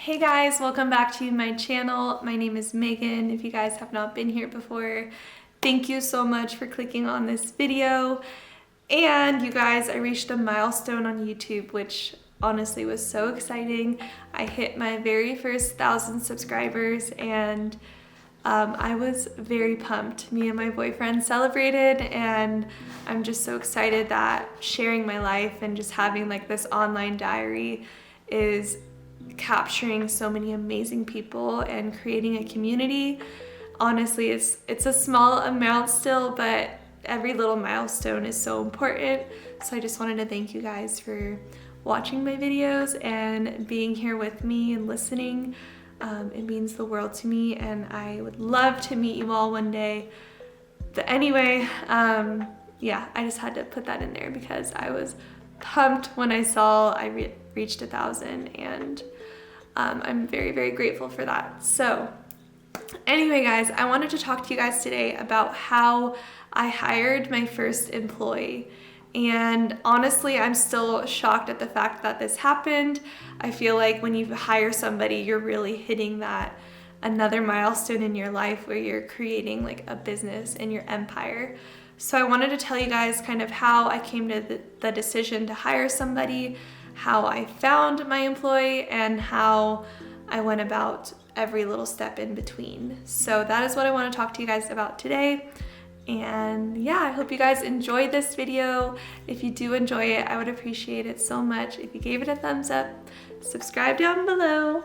Hey guys, welcome back to my channel. My name is Megan. If you guys have not been here before, thank you so much for clicking on this video. And you guys, I reached a milestone on YouTube, which honestly was so exciting. I hit my very first 1,000 subscribers and I was very pumped. Me and my boyfriend celebrated, and I'm just so excited that sharing my life and just having like this online diary is capturing so many amazing people and creating a community. Honestly, it's a small amount still, but every little milestone is so important. So I just wanted to thank you guys for watching my videos and being here with me and listening. It means the world to me, and I would love to meet you all one day. But anyway, yeah, I just had to put that in there because I was pumped when I saw I reached 1,000, and I'm very, very grateful for that. So anyway, guys, I wanted to talk to you guys today about how I hired my first employee. And honestly, I'm still shocked at the fact that this happened. I feel like when you hire somebody, you're really hitting that another milestone in your life where you're creating like a business and your empire. So I wanted to tell you guys kind of how I came to the decision to hire somebody, how I found my employee, and how I went about every little step in between. So that is what I want to talk to you guys about today. And yeah, I hope you guys enjoyed this video. If you do enjoy it, I would appreciate it so much if you gave it a thumbs up, subscribe down below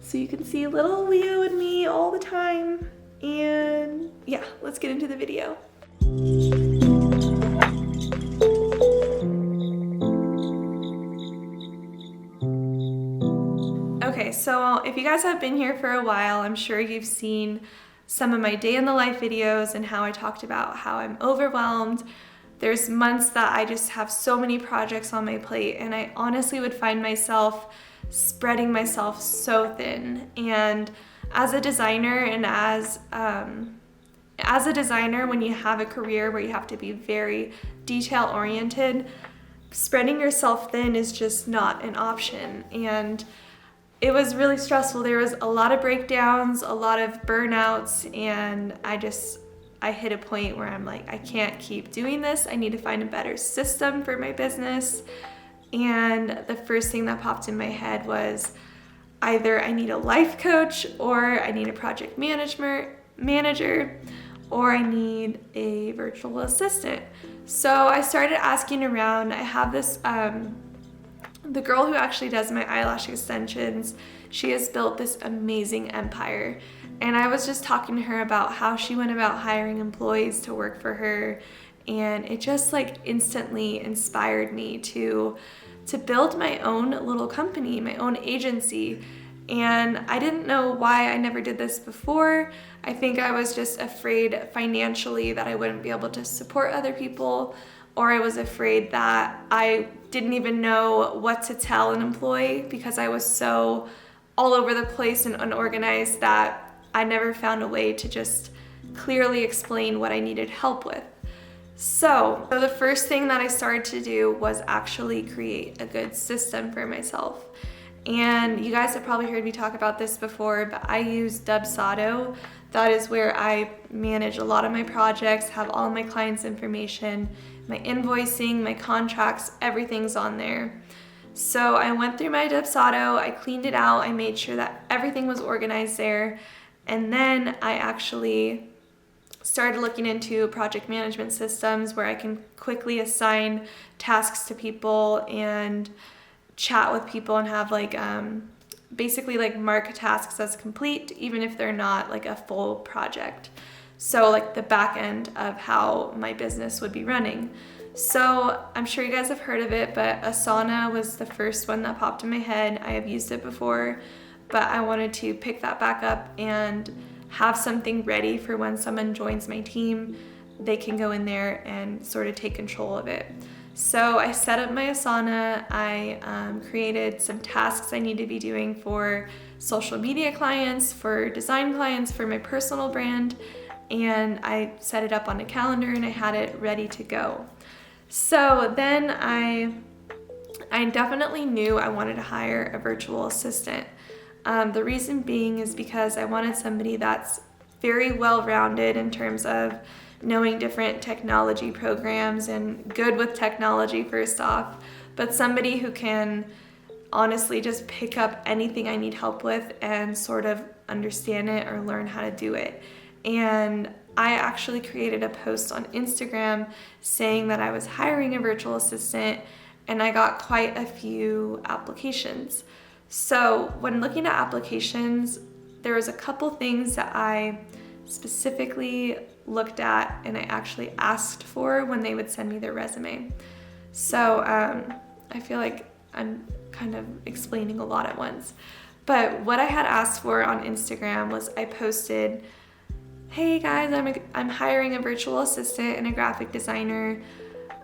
so you can see little Leo and me all the time. And yeah, let's get into the video. Okay, so if you guys have been here for a while, I'm sure you've seen some of my day in the life videos and how I talked about how I'm overwhelmed. There's months that I just have so many projects on my plate, and I honestly would find myself spreading myself so thin. And as a designer and as a designer, when you have a career where you have to be very detail oriented, spreading yourself thin is just not an option. And it was really stressful. There was a lot of breakdowns, a lot of burnouts, and I hit a point where I'm like, I can't keep doing this. I need to find a better system for my business. And the first thing that popped in my head was either I need a life coach, or I need a project manager, or I need a virtual assistant. So I started asking around. I have this the girl who actually does my eyelash extensions, she has built this amazing empire. And I was just talking to her about how she went about hiring employees to work for her. And it just like instantly inspired me to build my own little company, my own agency. And I didn't know why I never did this before. I think I was just afraid financially that I wouldn't be able to support other people, or I was afraid that I didn't even know what to tell an employee because I was so all over the place and unorganized that I never found a way to just clearly explain what I needed help with. So the first thing that I started to do was actually create a good system for myself. And you guys have probably heard me talk about this before, but I use Dubsado. That is where I manage a lot of my projects, have all my clients' information, my invoicing, my contracts, everything's on there. So I went through my Dubsado, I cleaned it out, I made sure that everything was organized there, and then I actually started looking into project management systems where I can quickly assign tasks to people and chat with people and have like basically like mark tasks as complete even if they're not like a full project. So like the back end of how my business would be running. So I'm sure you guys have heard of it, but Asana was the first one that popped in my head. I have used it before, but I wanted to pick that back up and have something ready for when someone joins my team. They can go in there and sort of take control of it. So I set up my Asana. I created some tasks I need to be doing for social media clients, for design clients, for my personal brand, and I set it up on a calendar and I had it ready to go. So then I definitely knew I wanted to hire a virtual assistant. The reason being is because I wanted somebody that's very well-rounded in terms of knowing different technology programs and good with technology first off, but somebody who can honestly just pick up anything I need help with and sort of understand it or learn how to do it. And I actually created a post on Instagram saying that I was hiring a virtual assistant, and I got quite a few applications. So when looking at applications, there was a couple things that I specifically looked at and I actually asked for when they would send me their resume. So I feel like I'm kind of explaining a lot at once. But what I had asked for on Instagram was I posted, "Hey guys, I'm hiring a virtual assistant and a graphic designer.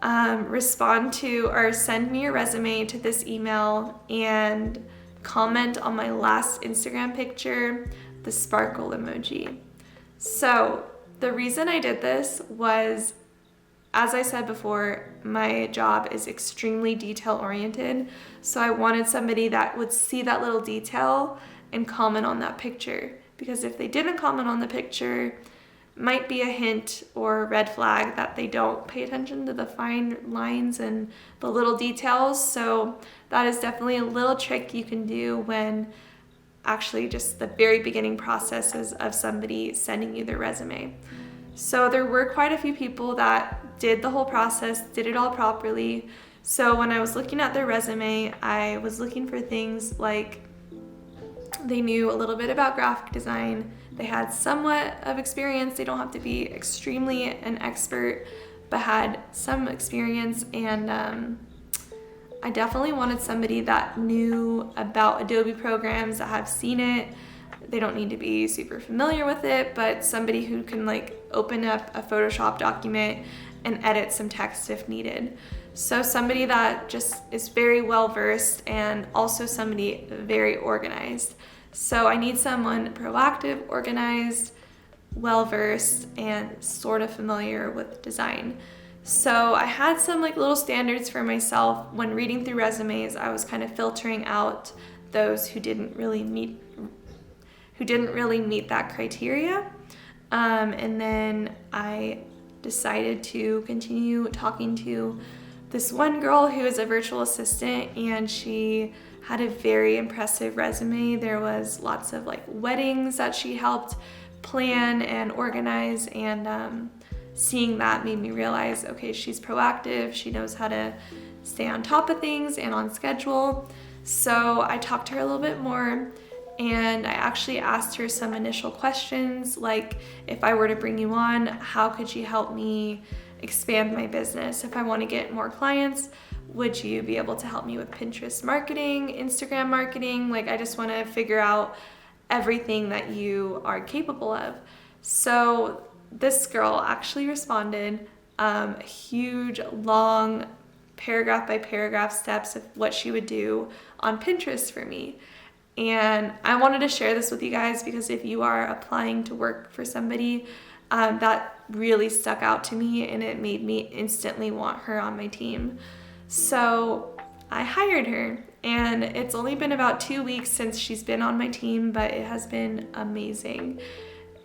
Respond to or send me your resume to this email and comment on my last Instagram picture, the sparkle emoji." So the reason I did this was, as I said before, my job is extremely detail oriented. So I wanted somebody that would see that little detail and comment on that picture. Because if they didn't comment on the picture, might be a hint or a red flag that they don't pay attention to the fine lines and the little details. So that is definitely a little trick you can do when actually just the very beginning processes of somebody sending you their resume. So there were quite a few people that did the whole process, did it all properly. So when I was looking at their resume, I was looking for things like they knew a little bit about graphic design, they had somewhat of experience, they don't have to be extremely an expert, but had some experience, and I definitely wanted somebody that knew about Adobe programs, that have seen it. They don't need to be super familiar with it, but somebody who can like open up a Photoshop document and edit some text if needed. So somebody that just is very well versed and also somebody very organized. So I need someone proactive, organized, well versed, and sort of familiar with design. So I had some like little standards for myself. When reading through resumes, I was kind of filtering out those who didn't really meet that criteria. And then I decided to continue talking to this one girl who is a virtual assistant, and she had a very impressive resume. There was lots of like weddings that she helped plan and organize, and seeing that made me realize, okay, she's proactive, she knows how to stay on top of things and on schedule. So I talked to her a little bit more, and I actually asked her some initial questions, like if I were to bring you on, how could you help me expand my business? If I want to get more clients, would you be able to help me with Pinterest marketing, Instagram marketing? Like, I just want to figure out everything that you are capable of. So this girl actually responded a huge, long, paragraph by paragraph steps of what she would do on Pinterest for me. And I wanted to share this with you guys because if you are applying to work for somebody, that really stuck out to me, and it made me instantly want her on my team. So I hired her, and it's only been about 2 weeks since she's been on my team, but it has been amazing.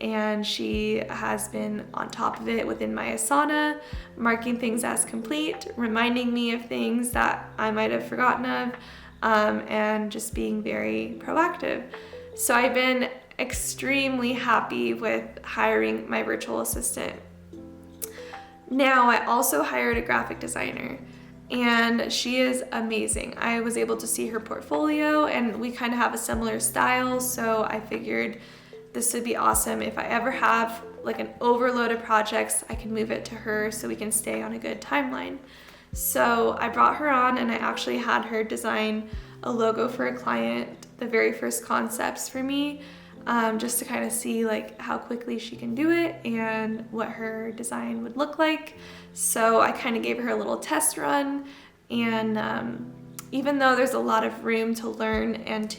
And she has been on top of it within my Asana, marking things as complete, reminding me of things that I might have forgotten of, and just being very proactive. So I've been extremely happy with hiring my virtual assistant. Now, I also hired a graphic designer, and she is amazing. I was able to see her portfolio, and we kind of have a similar style, so I figured this would be awesome. If I ever have like an overload of projects, I can move it to her so we can stay on a good timeline. So I brought her on, and I actually had her design a logo for a client, the very first concepts for me, just to kind of see like how quickly she can do it and what her design would look like. So I kind of gave her a little test run, and even though there's a lot of room to learn and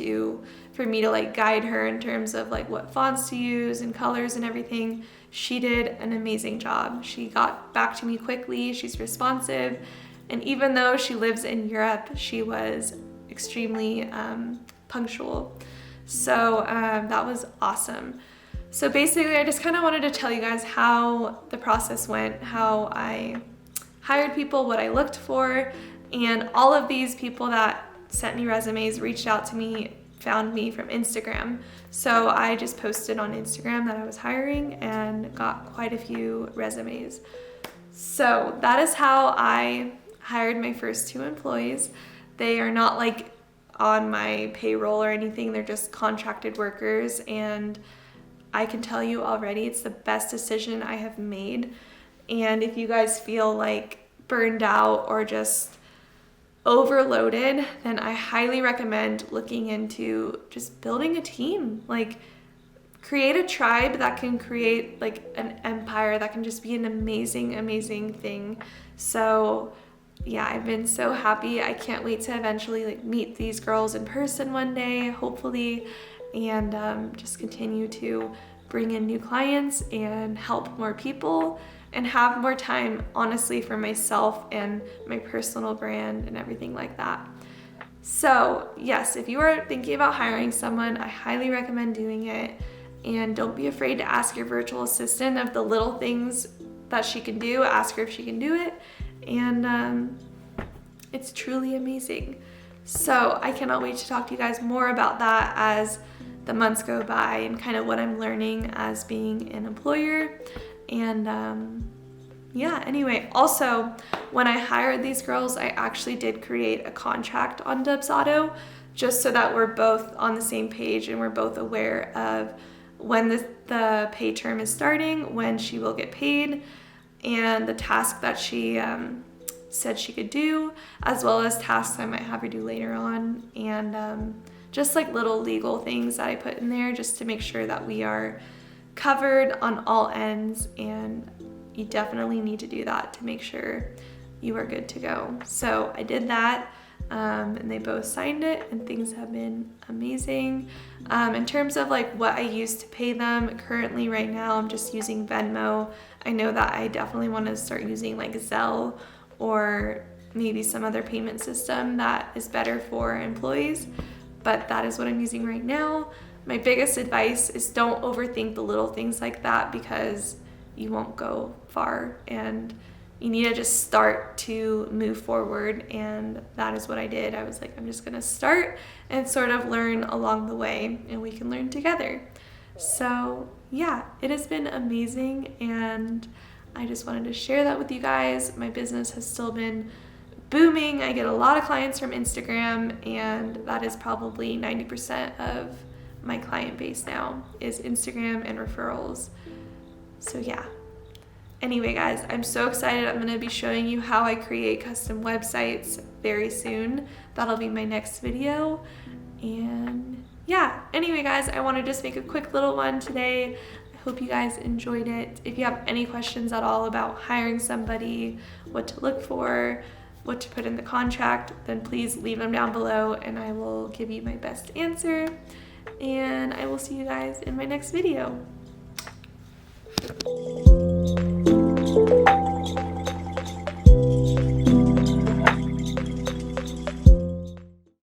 for me to like guide her in terms of like what fonts to use and colors and everything, she did an amazing job. She got back to me quickly, she's responsive, and even though she lives in Europe, she was extremely punctual. So that was awesome. So basically, I just kind of wanted to tell you guys how the process went, how I hired people, what I looked for, and all of these people that sent me resumes reached out to me, found me from Instagram. So I just posted on Instagram that I was hiring and got quite a few resumes. So that is how I hired my first 2 employees. They are not like on my payroll or anything, they're just contracted workers, and I can tell you already it's the best decision I have made. And if you guys feel like burned out or just overloaded, then I highly recommend looking into just building a team. Like, create a tribe that can create like an empire that can just be an amazing thing. So yeah, I've been so happy. I can't wait to eventually like meet these girls in person one day, hopefully, and just continue to bring in new clients and help more people and have more time, honestly, for myself and my personal brand and everything like that. So yes, if you are thinking about hiring someone, I highly recommend doing it. And don't be afraid to ask your virtual assistant of the little things that she can do. Ask her if she can do it. And it's truly amazing. So I cannot wait to talk to you guys more about that as the months go by and kind of what I'm learning as being an employer. And yeah, anyway, also when I hired these girls, I actually did create a contract on Dubsado just so that we're both on the same page and we're both aware of when the pay term is starting, when she will get paid, and the task that she said she could do, as well as tasks I might have her do later on, and just like little legal things that I put in there just to make sure that we are covered on all ends, and you definitely need to do that to make sure you are good to go. So I did that, and they both signed it, and things have been amazing. In terms of like what I use to pay them, currently right now I'm just using Venmo. I know that I definitely want to start using like Zelle or maybe some other payment system that is better for employees, but that is what I'm using right now. My biggest advice is don't overthink the little things like that, because you won't go far, and you need to just start to move forward. And that is what I did. I was like, I'm just gonna start and sort of learn along the way, and we can learn together. So yeah, it has been amazing, and I just wanted to share that with you guys. My business has still been booming. I get a lot of clients from Instagram, and that is probably 90% of my client base now is Instagram and referrals. So yeah. Anyway, guys, I'm so excited. I'm going to be showing you how I create custom websites very soon. That'll be my next video. And yeah, anyway, guys, I want to just make a quick little one today. I hope you guys enjoyed it. If you have any questions at all about hiring somebody, what to look for, what to put in the contract, then please leave them down below and I will give you my best answer. And I will see you guys in my next video.